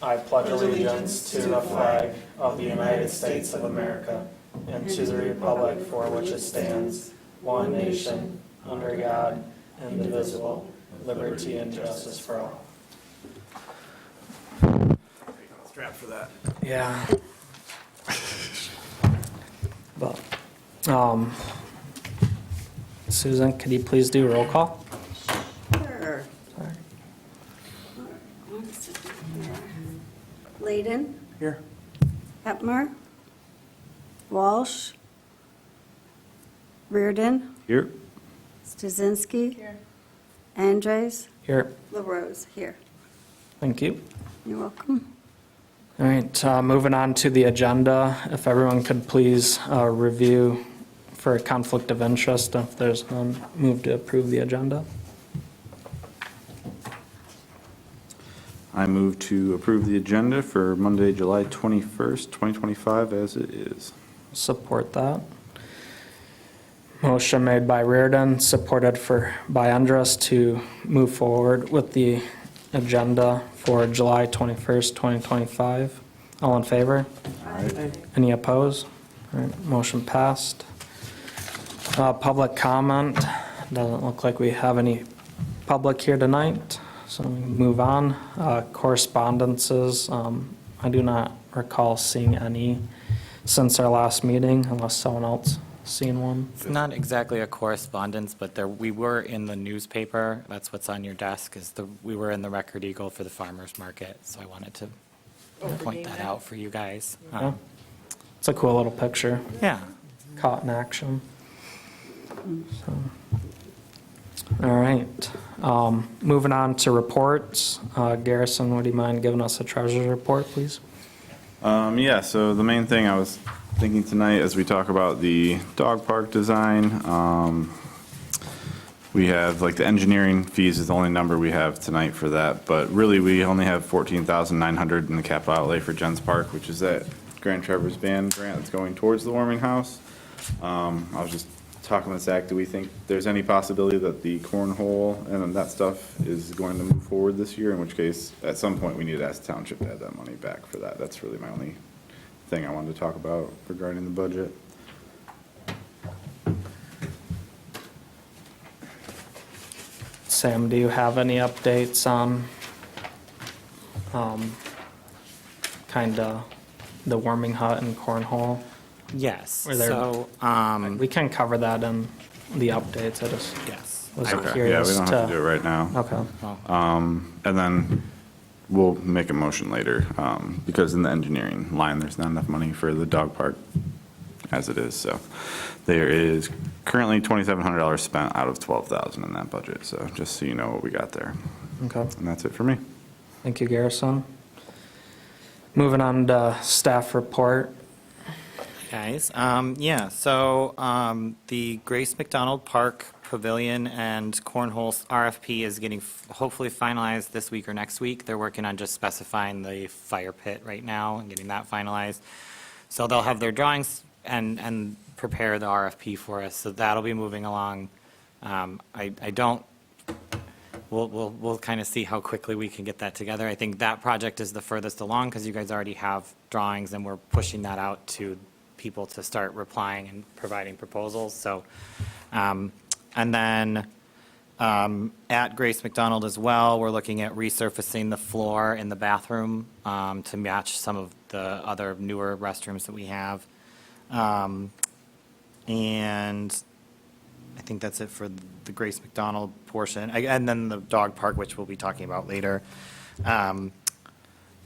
I pledge allegiance to the flag of the United States of America and to the republic for which it stands, one nation, under God, indivisible, liberty and justice for all. Strap for that. Yeah. But, Susan, could you please do roll call? Sure. Layden, Here. Hepmer, Walsh, Reardon, Here. Stasinski, Andres, Here. LaRose, here. Thank you. You're welcome. All right, moving on to the agenda. If everyone could please review for a conflict of interest, if there's none, move to approve the agenda. I move to approve the agenda for Monday, July 21st, 2025 as it is. Support that. Motion made by Reardon, supported by Andrus to move forward with the agenda for July 21st, 2025. All in favor? Aye. Any opposed? All right, motion passed. Public comment. Doesn't look like we have any public here tonight, so we move on. Correspondences. I do not recall seeing any since our last meeting, unless someone else seen one. It's not exactly a correspondence, but we were in the newspaper. That's what's on your desk, we were in the Record Eagle for the farmer's market, so I wanted to point that out for you guys. Yeah. It's a cool little picture, Yeah. caught in action. So, all right, moving on to reports. Garrison, would you mind giving us a treasurer's report, please? Yeah, so the main thing I was thinking tonight as we talk about the dog park design, we have, like, the engineering fees is the only number we have tonight for that, but really we only have $14,900 in the capital outlay for Jens Park, which is that Grand Traverse Band grant that's going towards the warming house. I was just talking with Zach, do we think there's any possibility that the cornhole and that stuff is going to move forward this year? In which case, at some point, we need to ask Township to add that money back for that. That's really my only thing I wanted to talk about regarding the budget. Sam, do you have any updates on kind of the warming hut and cornhole? Yes, Were there- so, We can cover that in the updates. I just yes. was Okay, yeah, curious we don't have to do it right now. Okay. Well, And then we'll make a motion later, because in the engineering line, there's not enough money for the dog park as it is, so. There is currently $2,700 spent out of $12,000 in that budget, so just so you know what we got there. Okay. And that's it for me. Thank you, Garrison. Moving on to staff report. Guys, yeah, so the Grace McDonald Park Pavilion and Cornhole RFP is getting hopefully finalized this week or next week. They're working on just specifying the fire pit right now and getting that finalized. So they'll have their drawings and prepare the RFP for us, so that'll be moving along. We'll kind of see how quickly we can get that together. I think that project is the furthest along because you guys already have drawings and we're pushing that out to people to start replying and providing proposals. So, and then at Grace McDonald as well, we're looking at resurfacing the floor in the bathroom to match some of the other newer restrooms that we have. And I think that's it for the Grace McDonald portion. And then the dog park, which we'll be talking about later.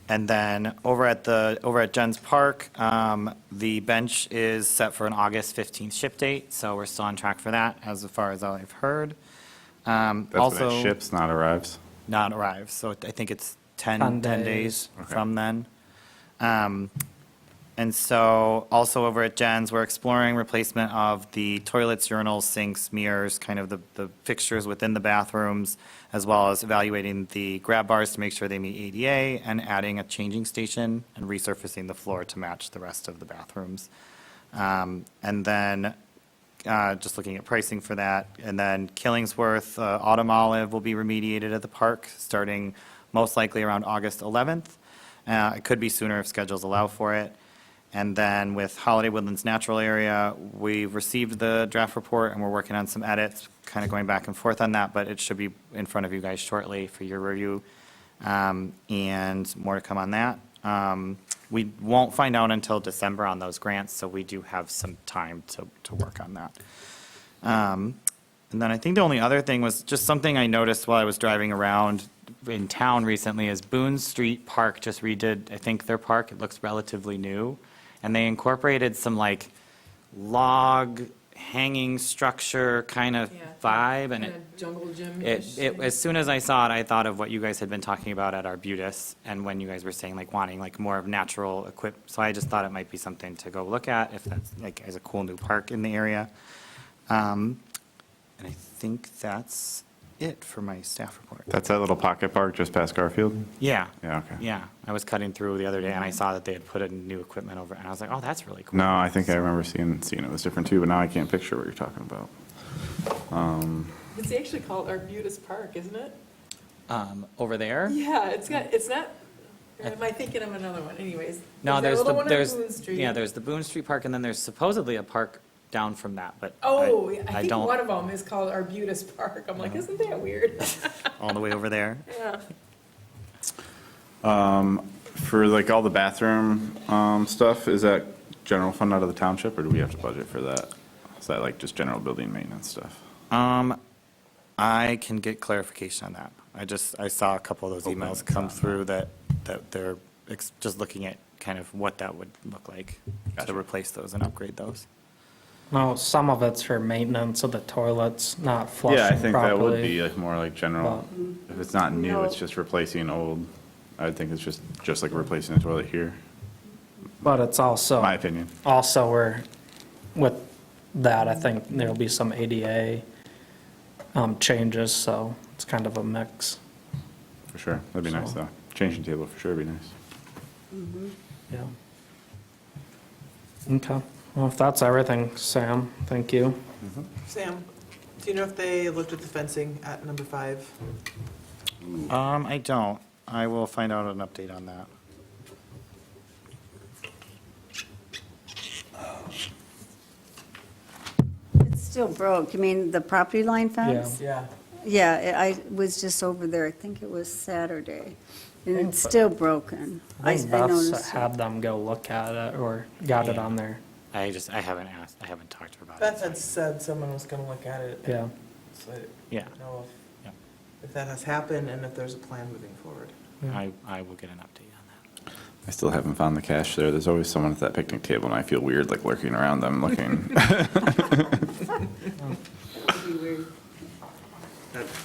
And then over at Jens Park, the bench is set for an August 15th ship date, so we're still on track for that, as far as I've heard. That's Also, when it ships, not arrives. not arrived, so I think it's 10 10 days days. Okay. from then. And so also over at Jen's, we're exploring replacement of the toilets, urinals, sinks, mirrors, kind of the fixtures within the bathrooms, as well as evaluating the grab bars to make sure they meet ADA, and adding a changing station and resurfacing the floor to match the rest of the bathrooms. And then just looking at pricing for that. And then Killingsworth, Autumn Olive will be remediated at the park starting most likely around August 11th. It could be sooner if schedules allow for it. And then with Holiday Woodlands Natural Area, we've received the draft report and we're working on some edits, kind of going back and forth on that, but it should be in front of you guys shortly for your review. And more to come on that. We won't find out until December on those grants, so we do have some time to work on that. And then I think the only other thing was just something I noticed while I was driving around in town recently is Boone Street Park just redid, I think, their park. It looks relatively new. And they incorporated some like log hanging structure kind of vibe, and Kinda jungle gym. as soon as I saw it, I thought of what you guys had been talking about at Arbutus, and when you guys were saying like wanting like more of natural so I just thought it might be something to go look at if that's like as a cool new park in the area. And I think that's it for my staff report. That's that little pocket park just past Garfield? Yeah. Yeah, okay. Yeah, I was cutting through the other day and I saw that they had put in new equipment over, and I was like, oh, that's really cool. No, I think I remember seeing it was different too, but now I can't picture what you're talking about. It's actually called Arbutus Park, isn't it? Over there? Yeah, it's not, or am I thinking of another one? Anyways. No, there's that little one on there's, Boone Street. yeah, there's the Boone Street Park, and then there's supposedly a park down from that, but Oh, I I think don't, one of them is called Arbutus Park. I'm like, isn't that weird? all the way over there. Yeah. For like all the bathroom stuff, is that general fund out of the township, or do we have to budget for that? Is that like just general building maintenance stuff? I can get clarification on that. I saw a couple of those Hoping emails it's come on through that they're just looking at kind of what that would look like Gotcha. to replace those and upgrade those. No, some of it's for maintenance of the toilets, not Yeah, I flushing think that would be properly. like more like general, if it's not new, No. it's just replacing old. I would think it's just like replacing a toilet here, But it's also, my opinion. also we're, with that, I think there'll be some ADA changes, so it's kind of a mix. For sure, that'd be nice So- though. Changing table for sure would be nice. Yeah. Okay, well, if that's everything, Sam, thank you. Sam, do you know if they looked at the fencing at number 5? I don't. I will find out an update on that. It's still broke. You mean the property line fence? Yeah. Yeah, I was just over there, I think it was Saturday, and think it's so. still broken. I think I Beth's noticed it. had them go look at it, or got it on there, I haven't asked, I haven't talked to her about it. Beth had said someone was going to look at it. yeah. So I didn't Yeah, know yeah. if that has happened and if there's a plan moving forward. I will get an update on that. I still haven't found the cash there. There's always someone at that picnic table, and I feel weird like lurking around them looking.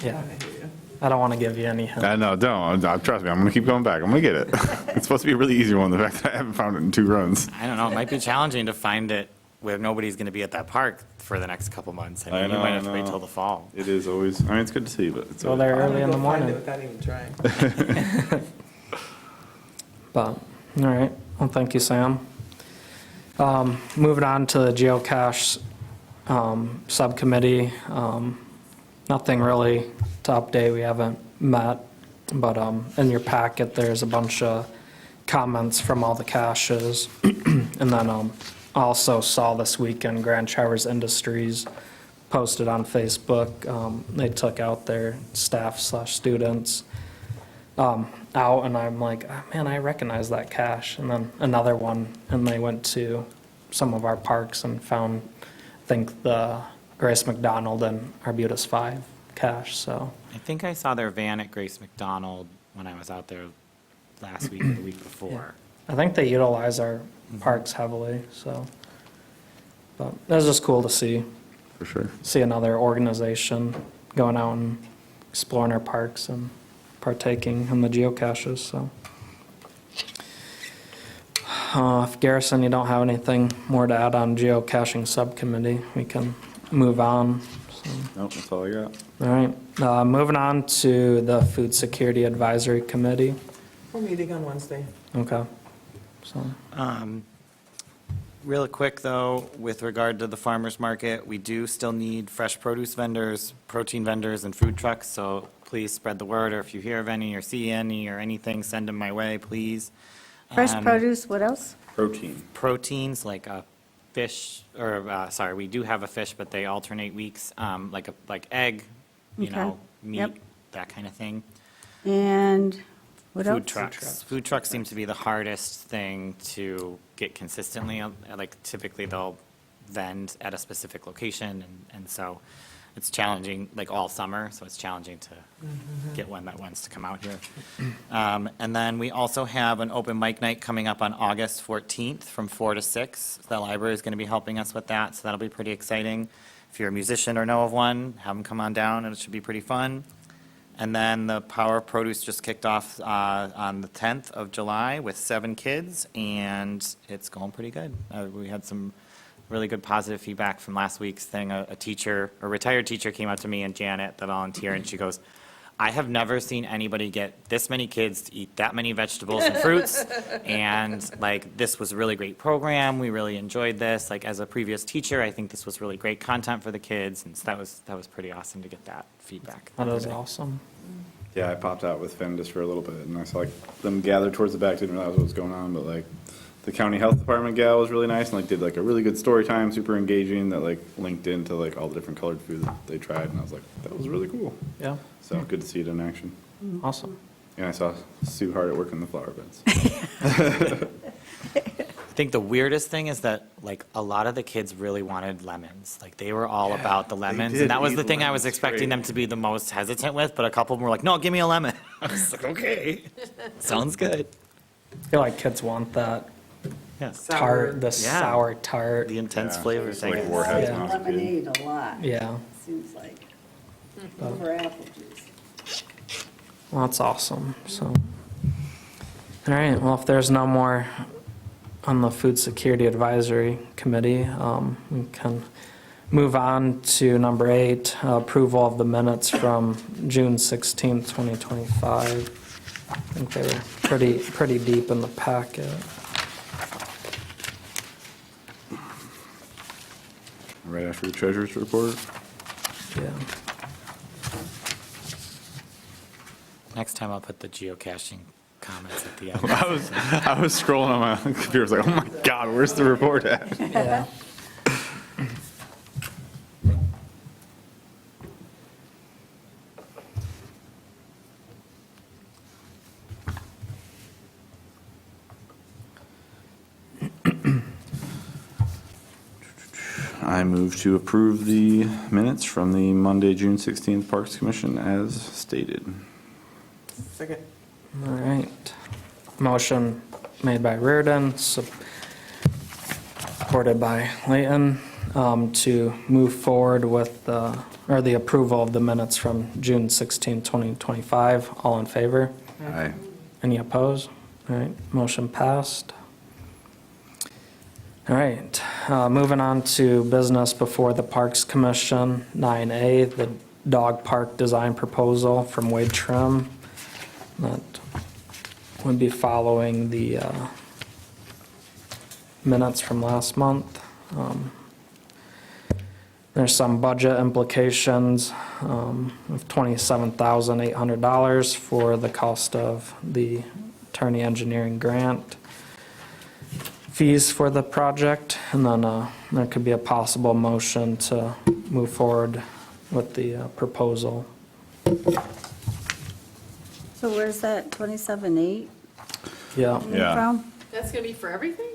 Yeah. I hear you. I don't want to give you any hint. I know, don't. Trust me, I'm gonna keep going back. I'm gonna get it. It's supposed to be a really easy one, the fact that I haven't found it in 2 runs. I don't know, it might be challenging to find it where nobody's going to be at that park for the next couple months. I I mean, you know, might I have to wait know. till the fall. It is always, I mean, it's good to see, but it's Go always. there I'm early gonna in the go find it morning. without even trying. But, all right, well, thank you, Sam. Moving on to the geocache subcommittee. Nothing really to update, we haven't met, but in your packet, there's a bunch of comments from all the caches. And then also saw this weekend, Grand Traverse Industries posted on Facebook. They took out their staff/students out, and I'm like, "Ah, man, I recognize that cache." And then another one, and they went to some of our parks and found, I think, the Grace McDonald and Arbutus 5 cache, so, I think I saw their van at Grace McDonald when I was out there last week or the week before. I think they utilize our parks heavily, so. But it was just cool to see For sure. another organization going out and exploring our parks and partaking in the geocaches, so. If Garrison, you don't have anything more to add on geocaching subcommittee, we can move on. So, Nope, that's all I got. all right, moving on to the Food Security Advisory Committee. We're meeting on Wednesday. Okay, so, Real quick, though, with regard to the farmer's market, we do still need fresh produce vendors, protein vendors, and food trucks, so please spread the word, or if you hear of any or see any or anything, send them my way, please. Fresh And produce, what else? Protein. Proteins, like a fish, or, sorry, we do have a fish, but they alternate weeks, like egg, you Okay. know, Yep. meat, that kind of thing. And what else? Food trucks. Food trucks seem to be the hardest thing to get consistently. Like typically they'll vend at a specific location and so it's challenging, like all summer, so it's challenging to get one that wants to come out here. And then we also have an open mic night coming up on August 14th from 4 to 6. The library is going to be helping us with that, so that'll be pretty exciting. If you're a musician or know of one, have them come on down and it should be pretty fun. And then the Power of Produce just kicked off on the 10th of July with 7 kids, and it's going pretty good. We had some really good positive feedback from last week's thing. A teacher, a retired teacher came up to me and Janet, the volunteer, and she goes, I have never seen anybody get this many kids to eat that many vegetables and fruits, and like, this was a really great program, we really enjoyed this. Like, as a previous teacher, I think this was really great content for the kids, and so that was pretty awesome to get that feedback. That is awesome. Yeah, I popped out with Finn just for a little bit, and I saw like them gather towards the back. Didn't realize what was going on, but like the county health department gal was really nice and like did like a really good story time, super engaging that like linked into like all the different colored food that they tried, and I was like, that was really cool. Yeah, So good to see it in action. awesome. And I saw Sue hard at work in the flower beds. I think the weirdest thing is that, like, a lot of the kids really wanted lemons. Like, they were all about the lemons, did and that was eat the thing I was lemons expecting straight. them to be the most hesitant with, but a couple of them were like, no, give me a lemon. I was like, okay, sounds good. I feel like kids want that Yes. tart, the Yeah. sour tart. The intense Yeah, flavors, it's I like guess. Warheads Yeah. when I was a kid. Lemonade a lot. Yeah, Seems like. Over apple juice. well, that's awesome, so. All right, well, if there's no more on the Food Security Advisory Committee, we can move on to number 8, approval of the minutes from June 16th, 2025. I think they were pretty deep in the packet. Right after the treasurer's report. Yeah, Next time I'll put the geocaching comments at the end. I was scrolling on my computer, I was like, oh my God, where's the report at? yeah. I move to approve the minutes from the Monday, June 16th Parks Commission as stated. Second. All right. Motion made by Reardon, supported by Layton, to move forward with the approval of the minutes from June 16, 2025. All in favor? Aye. Any opposed? All right, motion passed. All right, moving on to business before the Parks Commission, 9A, the dog park design proposal from Wade Trim. That would be following the minutes from last month. There's some budget implications of $27,800 for the cost of the attorney engineering grant fees for the project, and then there could be a possible motion to move forward with the proposal. So where's that 27.8 Yeah, coming Yeah. from? That's gonna be for everything?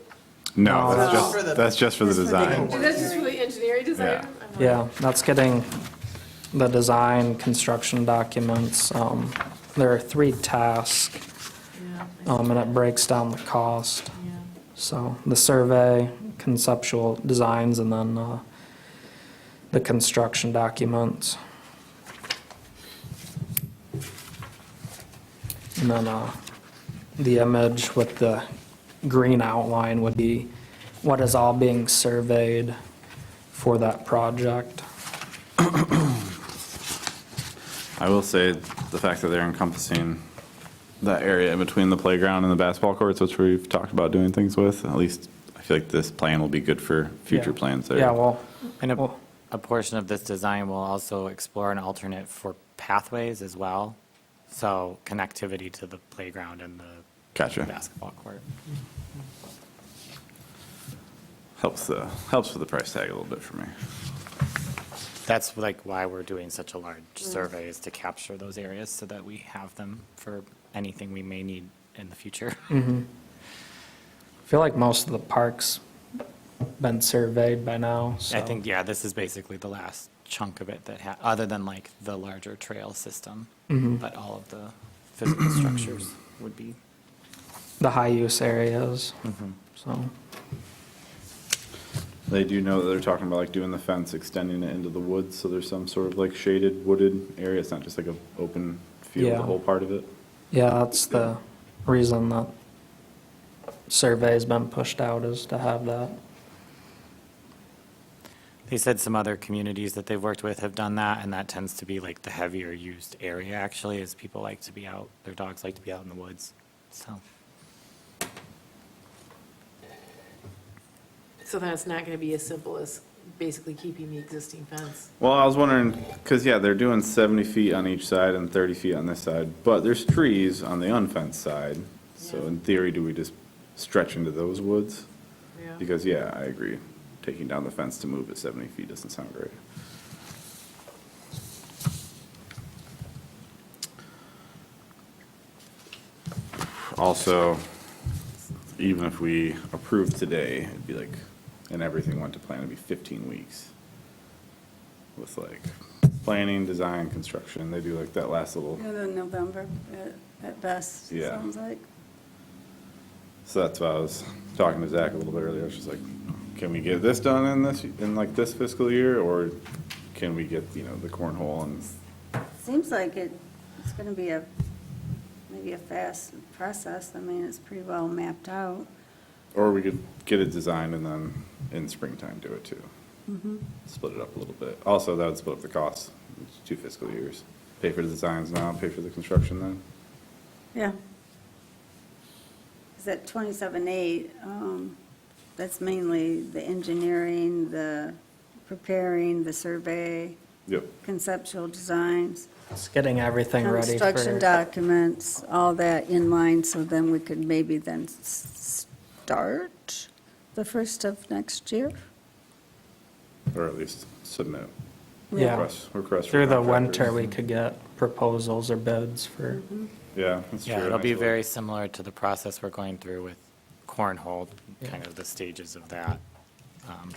No, No, that's that's for the- just for the Just for the design. Is that just for the engineering design? Yeah. I'm like, yeah, that's getting the design, construction documents. There are 3 tasks, Yeah, and it breaks down the cost. yeah. So the survey, conceptual designs, and then the construction documents. And then the image with the green outline would be what is all being surveyed for that project. I will say the fact that they're encompassing that area in between the playground and the basketball courts, which we've talked about doing things with, at least I feel like this plan will be good for future Yeah. plans there. Yeah, well, And well, a portion of this design will also explore an alternate for pathways as well. So connectivity to the playground and the Gotcha. basketball court. Helps with the price tag a little bit for me. That's like why we're doing such a large survey, is to capture those areas so that we have them for anything we may need in the future. I feel like most of the parks been surveyed by now, so. I think, yeah, this is basically the last chunk of it that, other than like the larger trail system, but all of the physical structures would be. The high-use areas, so. They do know that they're talking about like doing the fence, extending it into the woods, so there's some sort of like shaded wooded area. It's not just like an open field, Yeah. the whole part of it. Yeah, that's the reason that survey's been pushed out, is to have that. They said some other communities that they've worked with have done that, and that tends to be like the heavier used area, actually, is people like to be out, their dogs like to be out in the woods, so. So then it's not going to be as simple as basically keeping the existing fence. Well, I was wondering, because yeah, they're doing 70 feet on each side and 30 feet on this side, but there's trees on the unfenced side. So Yeah. in theory, do we just stretch into those woods? Yeah. Because yeah, I agree. Taking down the fence to move it 70 feet doesn't sound great. Also, even if we approve today, it'd be like, and everything went to plan, it'd be 15 weeks. With like planning, design, construction, they do like that last little, Yeah, the November at best, Yeah. sounds like. so that's why I was talking to Zach a little bit earlier, I was just like, can we get this done in like this fiscal year, or can we get, the cornhole and, Seems like it's going to be maybe a fast process. I mean, it's pretty well mapped out. or we could get it designed and then in springtime do it too. Split it up a little bit. Also, that would split up the costs, it's 2 fiscal years. Pay for the designs now, pay for the construction then. Yeah. Is that 27.8, that's mainly the engineering, the preparing, the survey, Yep. conceptual designs, It's getting everything ready for. construction documents, all that in line, so then we could maybe then start the first of next year? Or at least submit. Yeah. Request for Through the contractors. winter, we could get proposals or bids for, Yeah, that's true. Yeah, it'll be actually. very similar to the process we're going through with cornhole, kind of the stages of that,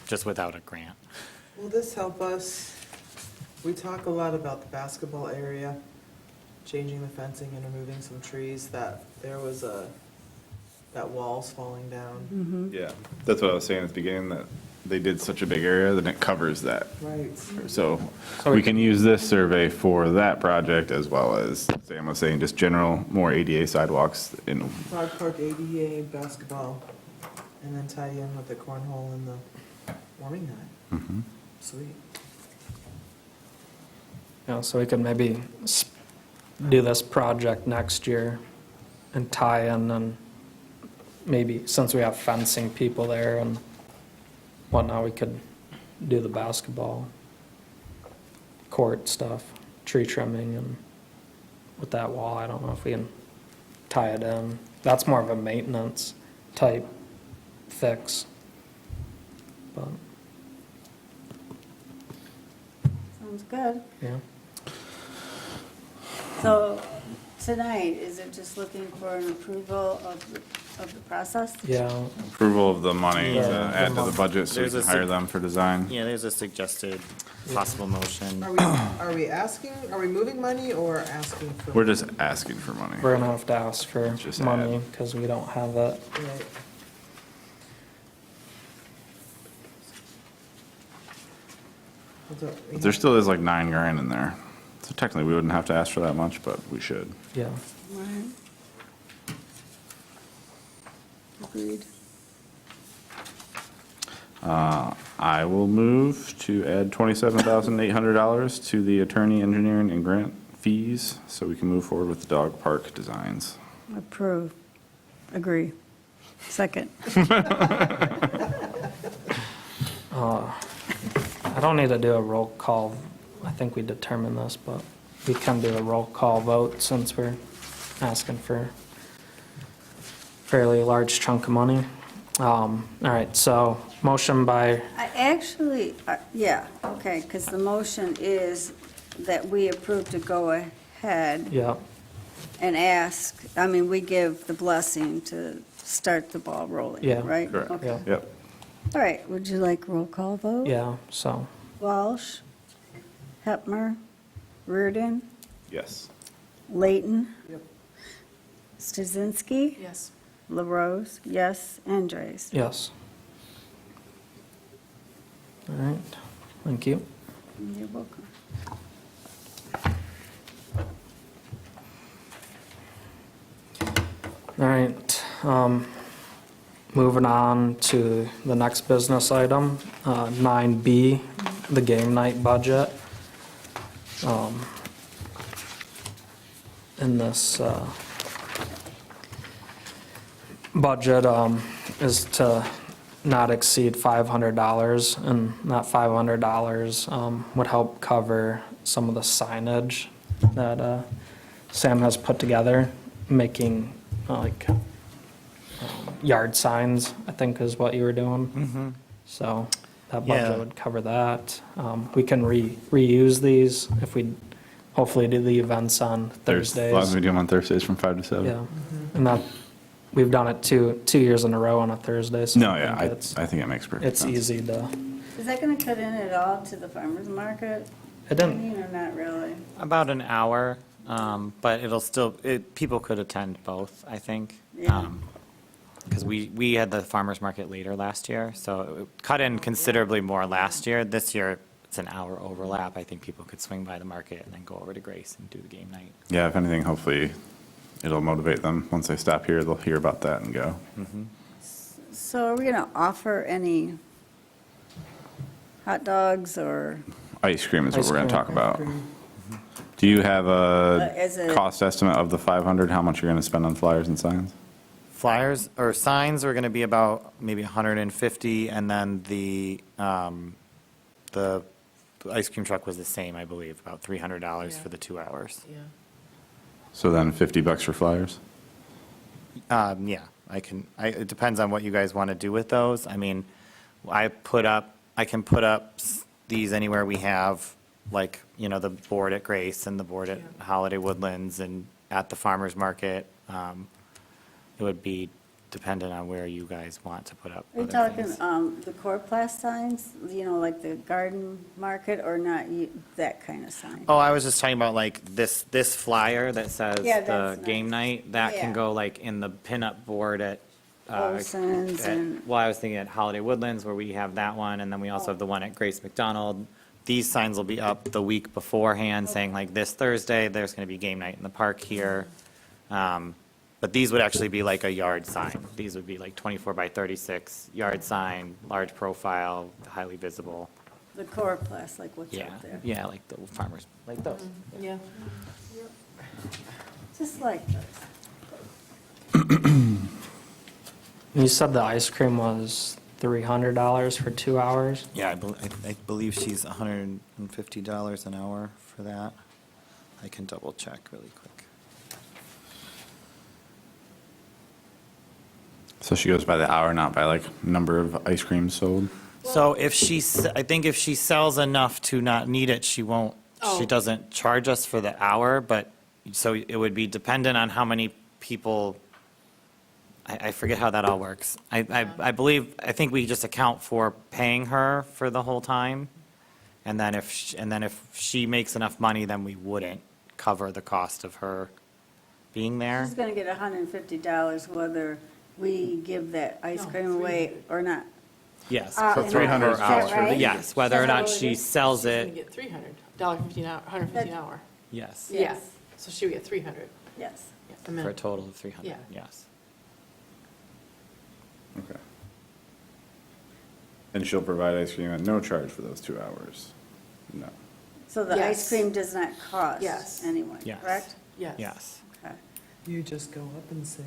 just without a grant. Will this help us? We talk a lot about the basketball area, changing the fencing and removing some trees, that there was that wall's falling down. Yeah, that's what I was saying at the beginning, that they did such a big area that it covers that. Right. So So we can use this survey for that project as well as, Sam was saying, just general, more ADA sidewalks in, Frog Park ADA basketball, and then tie in with the cornhole and the warming night. Sweet. so we could maybe do this project next year and tie in, and maybe, since we have fencing people there and whatnot, we could do the basketball court stuff, tree trimming, and with that wall, I don't know if we can tie it in. That's more of a maintenance type fix. But, Sounds good. yeah. So tonight, is it just looking for an approval of the process? Yeah, approval of the money to Yeah. add to the budget so we There's can a hire sig- them for design. Yeah, there's a suggested possible motion. Are we moving money or asking for? We're just asking for money. we're gonna have to ask for Just money add. because we don't have it. Right. But there still is like 9 grand in there. So technically, we wouldn't have to ask for that much, but we should. Yeah. Right. Agreed. I will move to add $27,800 to the attorney, engineering, and grant fees so we can move forward with the dog park designs. Approve. Agree. Second. I don't need to do a roll call. I think we determined this, but we can do a roll call vote since we're asking for fairly large chunk of money. All right, so motion by, I actually, yeah, okay, because the motion is that we approve to go ahead yeah, and ask, I mean, we give the blessing to start the ball rolling, Yeah. right? Correct. Okay. Yeah. Yep. All right, would you like roll call vote? yeah, so, Walsh, Hepmer, Reardon, Yes. Layton, Yep. Stasinski, Yes. LaRose, yes, Andres. yes. All right, thank you. You're welcome. All right, moving on to the next business item, 9B, the game night budget. In this budget is to not exceed $500, and that $500 would help cover some of the signage that Sam has put together, making like yard signs, I think is what you were doing. So that Yeah. budget would cover that. We can reuse these if we hopefully do the events on As long as Thursdays. we do them on Thursdays from 5 to 7. Yeah, and that, we've done it two years in a row on a Thursday, so No, I yeah, think it's, I think it makes perfect it's sense. easy to, Is that going to cut in at all to the farmer's market? it didn't, Or not really? About an hour, but it'll still, people could attend both, I think. Yeah. Because we had the farmer's market later last year, so it cut in considerably more last year. This year, it's an hour overlap. I think people could swing by the market and then go over to Grace and do the game night. Yeah, if anything, hopefully it'll motivate them. Once they stop here, they'll hear about that and go. So are we going to offer any hot dogs or, Ice cream is what Ice we're going to cream. talk about. Do you have as a a- cost estimate of the 500, how much you're going to spend on flyers and signs? Flyers or signs are going to be about maybe 150, and then the ice cream truck was the same, I believe, about $300 Yeah. for the 2 hours. Yeah. So then $50 for flyers? Yeah, it depends on what you guys want to do with those. I mean, I can put up these anywhere we have, like, the board at Grace and the board at Yeah. Holiday Woodlands and at the farmer's market. It would be dependent on where you guys want to put up are you other talking things. the Coroplast signs, like the garden market, or not that kind of sign? Oh, I was just talking about like this flyer that says Yeah, the that's game nice. night. That Yeah. can go like in the pinup board at. Olson's and- Well, I was thinking at Holiday Woodlands where we have that one, and then we also have the one at Grace McDonald. These signs will be up the week beforehand saying like this Thursday, there's going to be game night in the park here. But these would actually be like a yard sign. These would be like 24 by 36 yard sign, large profile, highly visible. The Coroplast, like what's Yeah, up there? yeah, like the farmers, like those. Yeah. Just like this. you said the ice cream was $300 for 2 hours? Yeah, I believe she's $150 an hour for that. I can double check really quick. So she goes by the hour, not by like number of ice creams sold? So I think if she sells enough to not need it, she won't, she Oh. doesn't charge us for the hour, but, so it would be dependent on how many people, I forget how that all works. I think we just account for paying her for the whole time, and then if she makes enough money, then we wouldn't cover the cost of her being there. She's going to get $150 whether we give that ice No, cream away or not. Yes, So for 300 is that hours. right? Yes, whether or Is that not what it she is? sells She's going it, to get $300, $150 an hour, $150 an hour. yes, Yeah. Yes. So she would get 300. Yes. Yeah, and for then- a total of 300, Yeah. yes. Okay. And she'll provide ice cream at no charge for those 2 hours? No. So the ice Yes. cream does not cost Yes. anyone, Yes. correct? Yes. Yes. Okay. You just go up and say,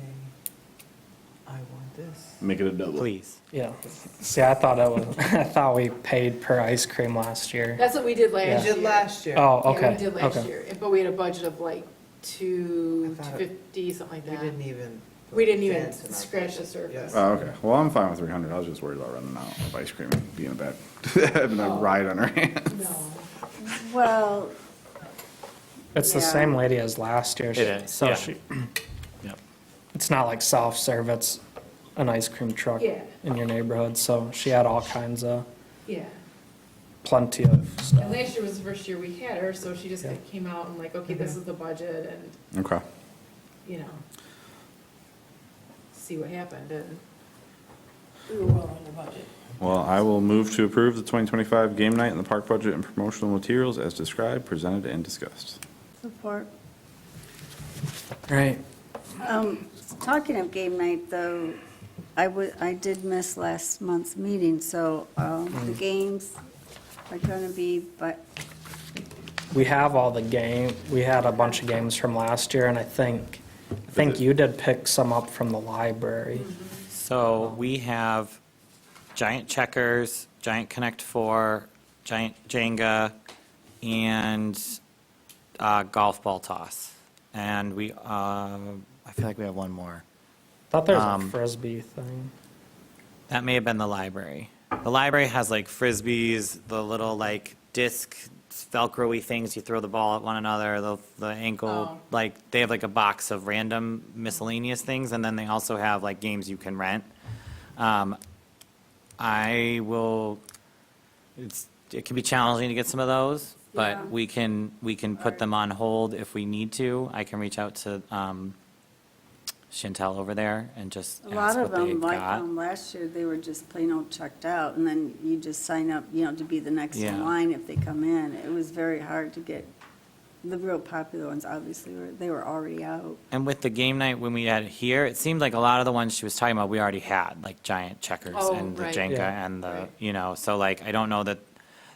I want this. Make it a double. Please. Yeah. See, I thought it was, I thought we paid per ice cream last year. That's what we did last Yeah. year. We did last year. Oh, Yeah, okay. we did last okay. year, but we had a budget of like I two thought it- fifty, something like We that. didn't even. We didn't even dent in our scratch the budget. surface. Oh, okay. Well, I'm fine with 300. I was just worried about running out of ice cream and being a bad, having a Oh. ride on our hands. No. Well, It's the Yeah. same lady as last year. It is, So yeah. she, Yep. it's not like self-serve, it's an ice cream truck Yeah. in your neighborhood. So she had all kinds of, Yeah. plenty of And stuff. last year was the first year we had her, so she just Yeah. came out and like, okay, this is the budget and, Okay. you know, see what happened and we were well under budget. Well, I will move to approve the 2025 game night and the park budget and promotional materials as described, presented, and discussed. support. Right. Talking of game night, though, I did miss last month's meeting, so the games are gonna be, but, We have all the we had a bunch of games from last year, and I think you did pick some up from the library. So we have giant checkers, giant Connect Four, giant Jenga, and golf ball toss. And we, I feel like we have one more. Thought there was a Um, Frisbee thing. That may have been the library. The library has like frisbees, the little like disc Velcro-y things, you throw the ball at one another, the ankle, Oh. like, they have like a box of random miscellaneous things, and then they also have like games you can rent. I will, it can be challenging to get some of those, Yeah. but we can put them on hold if we need to. I can reach out to Chantel over there and just a lot ask of what they them, like, got. last year, they were just plain old checked out, and then you just sign up, to be the next Yeah. in line if they come in. It was very hard to get, the real popular ones, obviously, they were already out. And with the game night, when we had it here, it seemed like a lot of the ones she was talking about, we already had, like giant checkers Oh, and the right. Jenga Yeah. and the, Right. so like, I don't know that,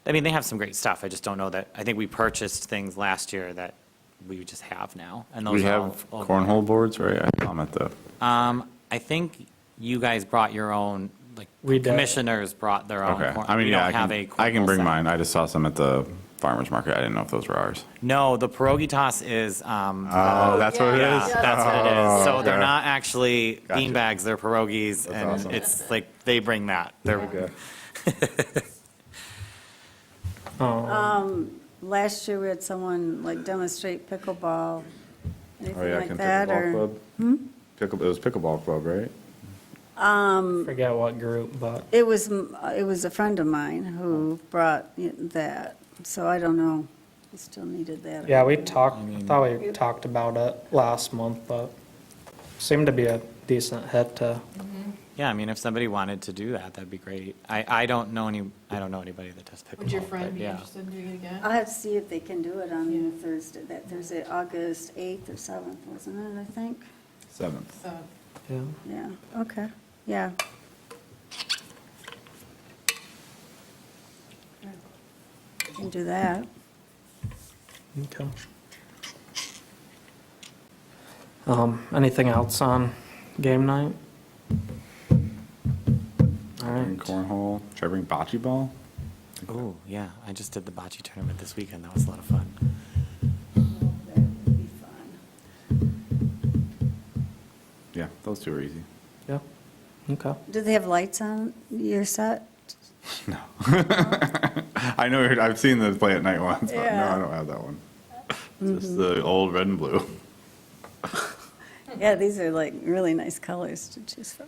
I mean, they have some great stuff, I just don't know that, I think we purchased things last year that we just have now, and those We are have all. cornhole boards, right? I saw them at the, I think you guys brought your own, like, We did. commissioners brought their own. okay. corn- I mean, we yeah, don't have a I can cornhole bring set. mine. I just saw some at the farmer's market. I didn't know if those were ours. No, the pierogi toss is, Oh, that's what it yeah, is? that's what it is. So they're okay. not actually Gotcha. beanbags, they're pierogies, and awesome. it's like, they bring that. They're, Okay. Last year, we had someone, like, demonstrate pickleball, Oh, anything yeah, like Ken that, Pickleball or? Club? It was Pickleball Club, right? Forget what group, but It was a friend of mine who brought that, so I don't know, we still needed that. yeah, I thought we talked about it last month, but seemed to be a decent hit to, yeah, I mean, if somebody wanted to do that, that'd be great. I don't know anybody that does pickleball. Would your but friend be yeah. interested in doing it again? I'll have to see if they can do it on Yeah. Thursday, that Thursday, August 8th or 7th, wasn't it, I think? 7th. So, yeah. Yeah, okay, yeah. Can do that. Okay. Anything else on game night? All Bring right. cornhole. Should I bring bocce ball? Oh, yeah, I just did the bocce tournament this weekend, that was a lot of fun. That would be fun. Yeah, those two are easy. Yeah, okay. Do they have lights on your set? No. I know, I've seen the play at night once, but no, Yeah. I don't have that one. Just the old red and blue. Yeah, these are like really nice colors to choose from.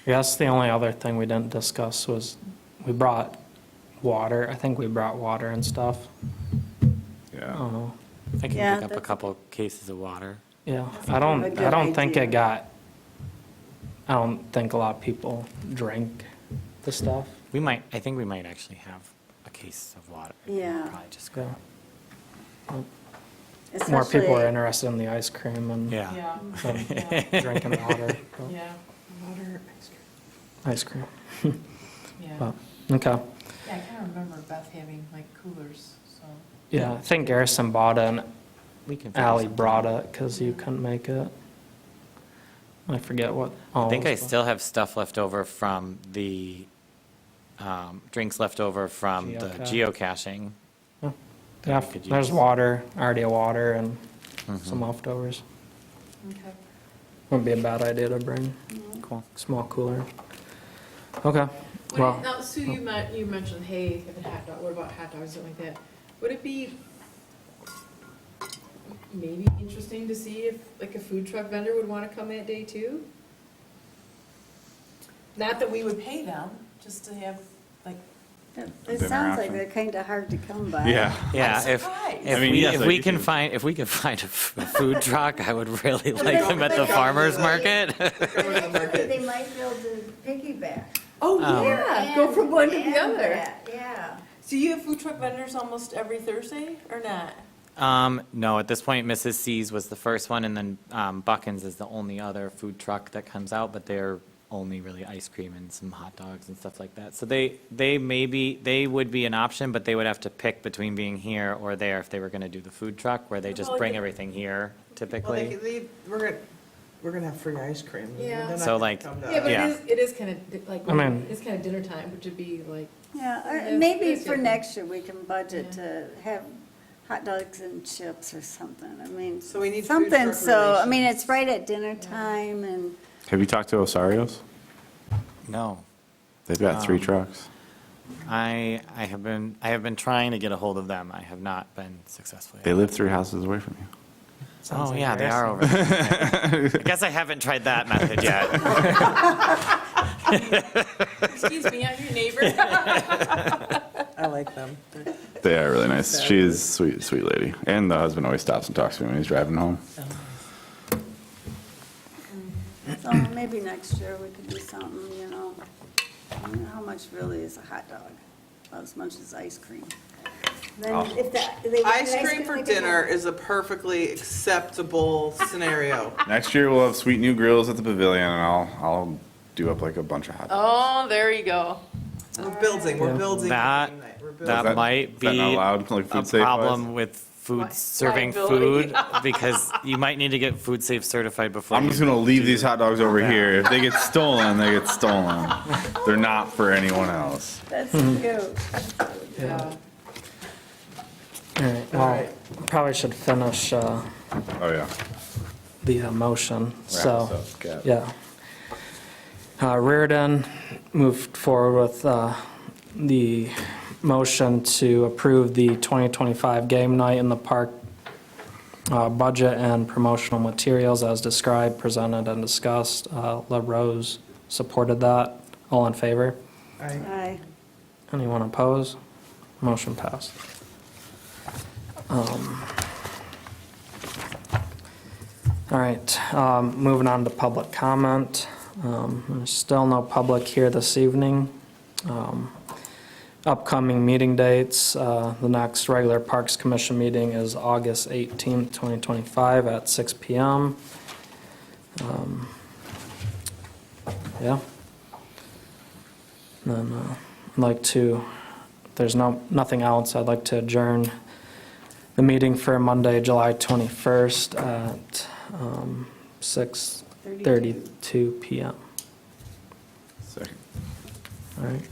Yes, the only other thing we didn't discuss was we brought water. I think we brought water and stuff. I Yeah. don't know. I can Yeah, pick up a that's- couple cases of water. Yeah, a good I don't think idea. I don't think a lot of people drink the stuff. I think we might actually have a case of water. Yeah. Probably just Yeah. grab. More people are Especially- interested in the ice cream and Yeah. yeah, than drinking water. but yeah, water, Ice cream, yeah. but, okay. Yeah, I kind of remember Beth having like coolers, so. Yeah, I think Garrison bought it and We can figure Ally something brought out. it because you couldn't make it. I forget what all. I think I was- still have stuff left over from the, drinks left over from the geocaching. Yeah, we could there's use. water, already a water and some leftovers. Okay. Wouldn't be a bad idea to bring Cool. small cooler. Okay, well, Now, Sue, you mentioned hay and hot dog, what about hot dogs, something like that? Would it be maybe interesting to see if, like, a food truck vendor would want to come that day too? Not that we would pay them, just to have, like, It Dinner sounds like option. they're kind of hard to come by. Yeah. Yeah, I'm if, surprised. if I mean, we, yes, if I we do can too. find, if we can find a food truck, I would really like them at the farmer's market. They might be able to piggyback. oh, yeah, go from one to the And other. that, yeah. So you have food truck vendors almost every Thursday, or not? No, at this point, Mrs. C's was the first one, and then Buckins is the only other food truck that comes out, but they're only really ice cream and some hot dogs and stuff like that. So they would be an option, but they would have to pick between being here or there if they were going to do the food truck, where they just Well, bring like- everything here Well, typically. we're gonna have free ice cream. Yeah. They're not So, gonna like- come to Yeah, but us. it is kind of, like, I mean- it's kind of dinner time, which would be like, Yeah, Yeah, maybe that's for good. next year, we can budget Yeah. to have hot dogs and chips or something. I mean, So we need food something, truck so, I mean, relations. it's right at dinner time and, Have you talked to Osario's? No. They've got 3 Um, trucks. I have been trying to get a hold of them. I have not been successful. They live 3 houses away from you. sounds Oh, like yeah, they are yours. over. I guess I haven't tried that method yet. excuse me, I'm your neighbor. I like them. They are really nice. She is sweet, sweet lady. And the husband always stops and talks to me when he's driving home. so maybe next year we could do something, you know. I mean, how much really is a hot dog? About as much as ice cream. Then Oh. if they want Ice cream for they can dinner have- is a perfectly acceptable scenario. Next year we'll have sweet new grills at the pavilion, and I'll do up like a bunch of hot dogs. Oh, there you go. We're building. Yeah. We're building. That- game night. We're building. That might Is that not be allowed, like a food safe problem with food, serving Liability. food, because you might need to get food safe certified before. I'm you just gonna leave these hot dogs over Yeah. here. If they get stolen, they get stolen. They're not for anyone else. That's cute. Yeah. All right, well, probably should finish Oh, yeah. the motion, Wrap so, this up, Kat. yeah. Reardon moved forward with the motion to approve the 2025 game night in the park budget and promotional materials as described, presented, and discussed. LaRose supported that. All in favor? Aye. Anyone opposed? Motion passed. All right, moving on to public comment. There's still no public here this evening. Upcoming meeting dates, the next regular Parks Commission meeting is August 18th, 2025 at 6 PM. Yeah. Then I'd like to, if there's nothing else, I'd like to adjourn the meeting for Monday, July 21st at 6:32 PM. Second. All right.